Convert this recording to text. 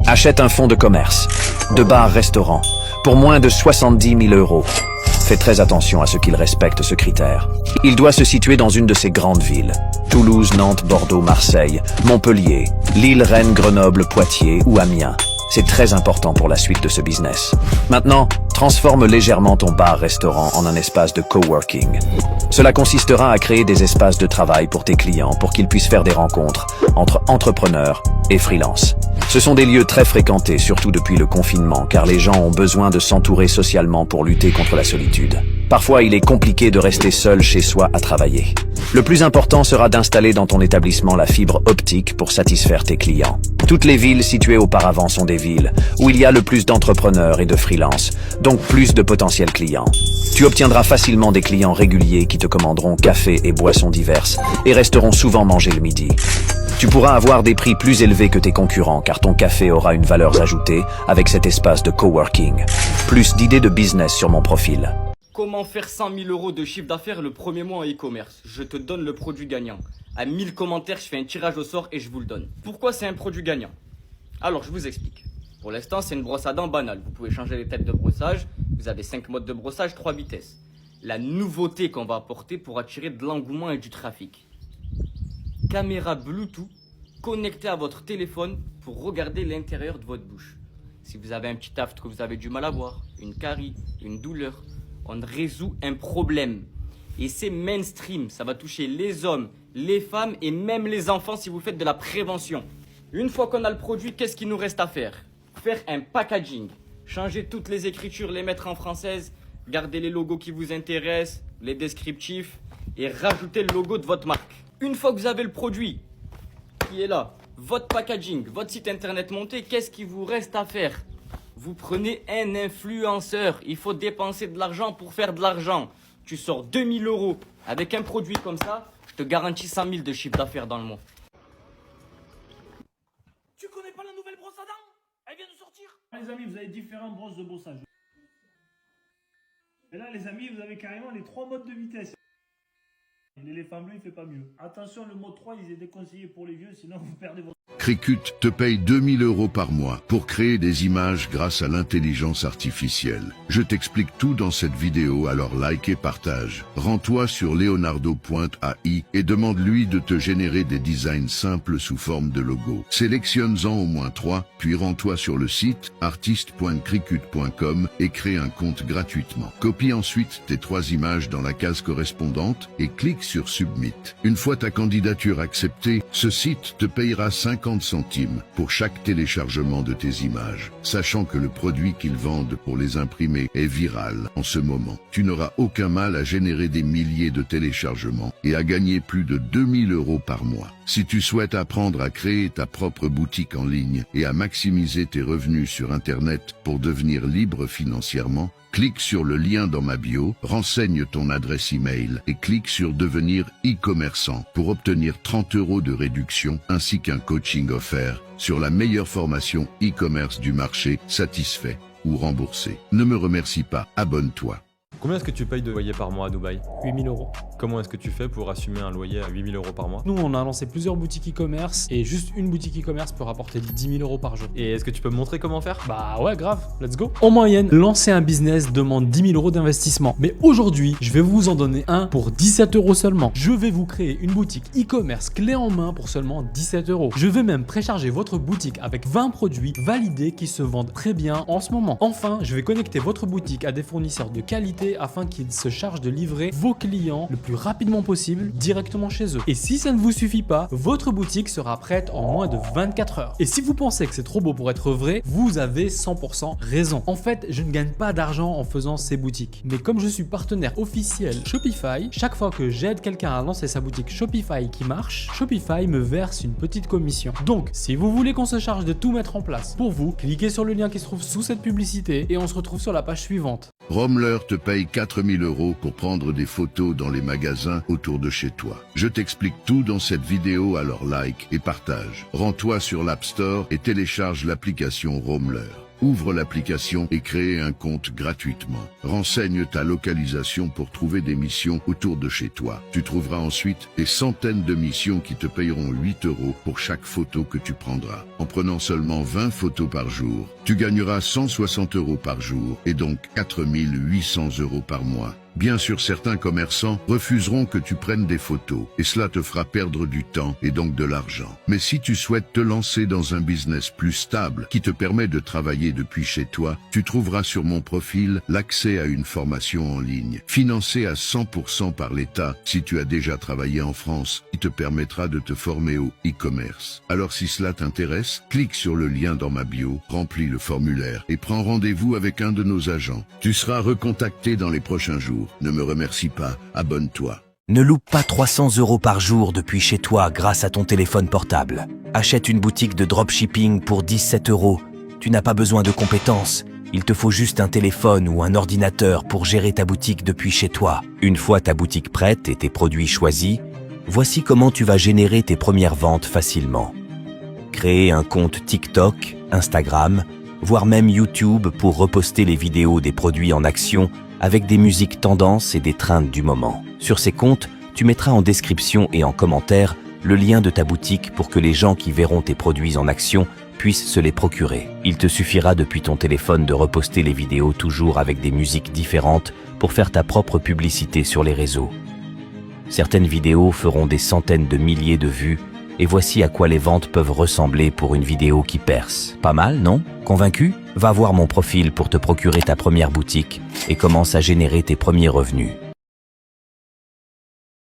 Achète un fonds de commerce, de bar-restaurant, pour moins de 70 000 euros. Fais très attention à ce qu'il respecte ce critère. Il doit se situer dans une de ces grandes villes. Toulouse, Nantes, Bordeaux, Marseille, Montpellier, Lille, Rennes, Grenoble, Poitiers ou Amiens. C'est très important pour la suite de ce business. Maintenant, transforme légèrement ton bar-restaurant en un espace de coworking. Cela consistera à créer des espaces de travail pour tes clients pour qu'ils puissent faire des rencontres entre entrepreneurs et freelance. Ce sont des lieux très fréquentés, surtout depuis le confinement, car les gens ont besoin de s'entourer socialement pour lutter contre la solitude. Parfois, il est compliqué de rester seul chez soi à travailler. Le plus important sera d'installer dans ton établissement la fibre optique pour satisfaire tes clients. Toutes les villes situées auparavant sont des villes où il y a le plus d'entrepreneurs et de freelance, donc plus de potentiels clients. Tu obtiendras facilement des clients réguliers qui te commanderont café et boissons diverses et resteront souvent manger le midi. Tu pourras avoir des prix plus élevés que tes concurrents car ton café aura une valeur ajoutée avec cet espace de coworking. Plus d'idées de business sur mon profil. Comment faire 100 000 euros de chiffre d'affaires le premier mois en e-commerce? Je te donne le produit gagnant. À 1000 commentaires, je fais un tirage au sort et je vous le donne. Pourquoi c'est un produit gagnant? Alors, je vous explique. Pour l'instant, c'est une brosse à dents banale. Vous pouvez changer les têtes de brossage. Vous avez 5 modes de brossage, 3 vitesses. La nouveauté qu'on va apporter pour attirer de l'engouement et du trafic. Caméra Bluetooth connectée à votre téléphone pour regarder l'intérieur de votre bouche. Si vous avez un petit aft que vous avez du mal à voir, une carie, une douleur, on résout un problème. Et c'est mainstream, ça va toucher les hommes, les femmes et même les enfants si vous faites de la prévention. Une fois qu'on a le produit, qu'est-ce qu'il nous reste à faire? Faire un packaging, changer toutes les écritures, les mettre en française, garder les logos qui vous intéressent, les descriptifs et rajouter le logo de votre marque. Une fois que vous avez le produit qui est là, votre packaging, votre site internet monté, qu'est-ce qu'il vous reste à faire? Vous prenez un influenceur. Il faut dépenser de l'argent pour faire de l'argent. Tu sors 2000 euros avec un produit comme ça, je te garantis 100 000 de chiffre d'affaires dans le mois. Tu connais pas la nouvelle brosse à dents? Elle vient de sortir. Les amis, vous avez différentes brosses de brossage. Et là, les amis, vous avez carrément les 3 modes de vitesse. L'éléphant bleu, il fait pas mieux. Attention, le mode 3, il est déconseillé pour les vieux, sinon vous perdez votre... Cricut te paye 2000 euros par mois pour créer des images grâce à l'intelligence artificielle. Je t'explique tout dans cette vidéo, alors like et partage. Rends-toi sur leonardo.ai et demande-lui de te générer des designs simples sous forme de logo. Sélectionne-en au moins 3, puis rends-toi sur le site artiste.cricut.com et crée un compte gratuitement. Copie ensuite tes 3 images dans la case correspondante et clique sur Submit. Une fois ta candidature acceptée, ce site te payera 50 centimes pour chaque téléchargement de tes images, sachant que le produit qu'ils vendent pour les imprimer est viral en ce moment. Tu n'auras aucun mal à générer des milliers de téléchargements et à gagner plus de 2000 euros par mois. Si tu souhaites apprendre à créer ta propre boutique en ligne et à maximiser tes revenus sur Internet pour devenir libre financièrement, clique sur le lien dans ma bio, renseigne ton adresse email et clique sur devenir e-commerçant pour obtenir 30 euros de réduction ainsi qu'un coaching offert sur la meilleure formation e-commerce du marché, satisfait ou remboursé. Ne me remercie pas, abonne-toi. Combien est-ce que tu payes de loyer par mois à Dubaï? 8 000 euros. Comment est-ce que tu fais pour assumer un loyer à 8 000 euros par mois? Nous, on a lancé plusieurs boutiques e-commerce et juste une boutique e-commerce peut rapporter 10 000 euros par jour. Et est-ce que tu peux me montrer comment faire? Bah ouais, grave, let's go. En moyenne, lancer un business demande 10 000 euros d'investissement. Mais aujourd'hui, je vais vous en donner un pour 17 euros seulement. Je vais vous créer une boutique e-commerce clé en main pour seulement 17 euros. Je vais même précharger votre boutique avec 20 produits validés qui se vendent très bien en ce moment. Enfin, je vais connecter votre boutique à des fournisseurs de qualité afin qu'ils se chargent de livrer vos clients le plus rapidement possible directement chez eux. Et si ça ne vous suffit pas, votre boutique sera prête en moins de 24 heures. Et si vous pensez que c'est trop beau pour être vrai, vous avez 100% raison. En fait, je ne gagne pas d'argent en faisant ces boutiques. Mais comme je suis partenaire officiel Shopify, chaque fois que j'aide quelqu'un à lancer sa boutique Shopify qui marche, Shopify me verse une petite commission. Donc, si vous voulez qu'on se charge de tout mettre en place pour vous, cliquez sur le lien qui se trouve sous cette publicité et on se retrouve sur la page suivante. Rommler te paye 4000 euros pour prendre des photos dans les magasins autour de chez toi. Je t'explique tout dans cette vidéo, alors like et partage. Rends-toi sur l'App Store et télécharge l'application Rommler. Ouvre l'application et crée un compte gratuitement. Renseigne ta localisation pour trouver des missions autour de chez toi. Tu trouveras ensuite des centaines de missions qui te payeront 8 € pour chaque photo que tu prendras. En prenant seulement 20 photos par jour, tu gagneras 160 € par jour et donc 4 800 € par mois. Bien sûr, certains commerçants refuseront que tu prennes des photos et cela te fera perdre du temps et donc de l'argent. Mais si tu souhaites te lancer dans un business plus stable qui te permet de travailler depuis chez toi, tu trouveras sur mon profil l'accès à une formation en ligne, financée à 100% par l'État si tu as déjà travaillé en France, qui te permettra de te former au e-commerce. Alors si cela t'intéresse, clique sur le lien dans ma bio, remplis le formulaire et prends rendez-vous avec un de nos agents. Tu seras recontacté dans les prochains jours. Ne me remercie pas, abonne-toi. Ne loupe pas 300 € par jour depuis chez toi grâce à ton téléphone portable. Achète une boutique de dropshipping pour 17 €. Tu n'as pas besoin de compétences. Il te faut juste un téléphone ou un ordinateur pour gérer ta boutique depuis chez toi. Une fois ta boutique prête et tes produits choisis, voici comment tu vas générer tes premières ventes facilement. Créer un compte TikTok, Instagram, voire même YouTube pour reposter les vidéos des produits en action avec des musiques tendances et des trends du moment. Sur ces comptes, tu mettras en description et en commentaire le lien de ta boutique pour que les gens qui verront tes produits en action puissent se les procurer. Il te suffira depuis ton téléphone de reposter les vidéos toujours avec des musiques différentes pour faire ta propre publicité sur les réseaux. Certaines vidéos feront des centaines de milliers de vues et voici à quoi les ventes peuvent ressembler pour une vidéo qui perce. Pas mal, non? Convaincu? Va voir mon profil pour te procurer ta première boutique et commence à générer tes premiers revenus.